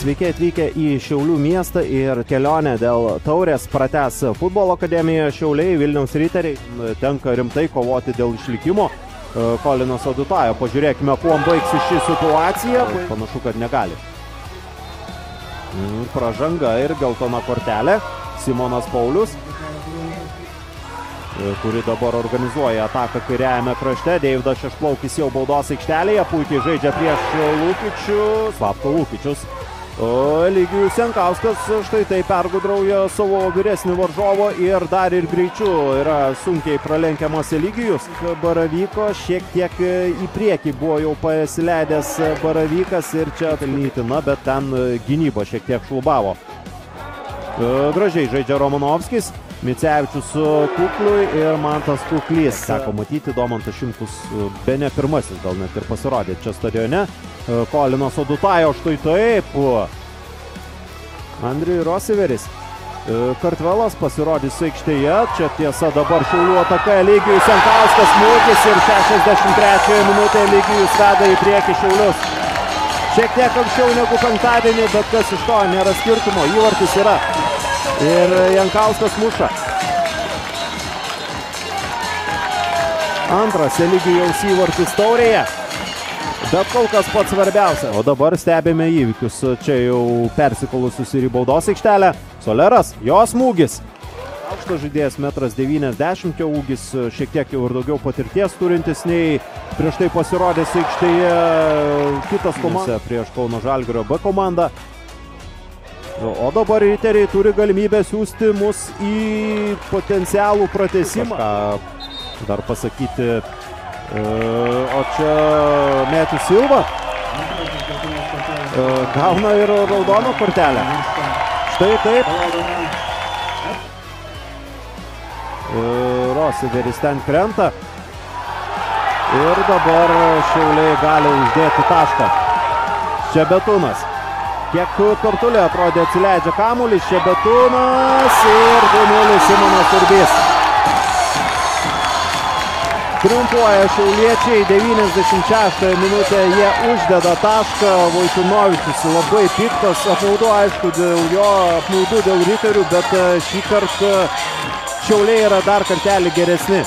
sveiki atvykę į Šiaulių miestą ir kelionę dėl taurės pratęs futbolo akademijoje Šiauliai. Vilniaus riteriai tenka rimtai kovoti dėl išlikimo. Kolinas Adutajo, pažiūrėkime, kuom baigsi ši situacija. Panašu, kad negali. Pražanga ir geltona kortelė. Simonas Paulius, kuri dabar organizuoja ataką kairiajame krašte. Deividas Šešplaukis jau baudos aikštelėje, puikiai žaidžia prieš Lukičius. Slapto Lukičius. Eligijus Jankauskas štai tai pergudrauja savo vyresnį varžovo ir dar ir greičiu yra sunkiai pralenkiamas Eligijus. Baravyko šiek tiek į priekį buvo jau pasileidęs Baravykas ir čia pelnytina, bet ten gynyba šiek tiek šlubavo. Gražiai žaidžia Romanovskis, Micevičius Kuklui ir Mantas Kuklys. Teko matyti, Domantas Šimkus bene pirmasis gal net ir pasirodė čia stadione. Kolinas Adutajo štai taip. Andriui Rosiveris. Kartvelas pasirodys aikštėje. Čia tiesa dabar Šiaulių ataka. Eligijus Jankauskas smūgis ir 63 minutė Eligijus veda į priekį Šiaulius. Šiek tiek anksčiau negu penktadienį, bet kas iš to, nėra skirtumo. Įvartis yra. Ir Jankauskas muša. Antras Eligijaus įvartis taurėje. Bet kol kas pats svarbiausia. O dabar stebime įvykius. Čia jau persikolusius ir į baudos aikštelę. Soleras, jo smūgis. Aukštas žaidėjas 1,90 m, jo ūgis šiek tiek jau ir daugiau patirties turintis nei prieš tai pasirodęs aikštėje kitas komandas prieš Kauno Žalgirio B komandą. O dabar riteriai turi galimybę siųsti mus į potencialų pratęsimą. Kažką dar pasakyti. O čia Metų Silva gauna ir raudoną kortelę. Štai taip. Rosiveris ten krenta. Ir dabar Šiauliai gali uždėti tašką. Šebetūnas. Kiek Kartulė atrodė atsileidžia kamuolį. Šebetūnas ir 2-0 Simonas Urbys. Triumfuoja šiauliečiai, 96 minutę jie uždeda tašką. Vojtunovičius labai piktas, apmaudu aišku dėl jo, apmaudu dėl riterių, bet šį kartą Šiauliai yra dar kartelį geresni.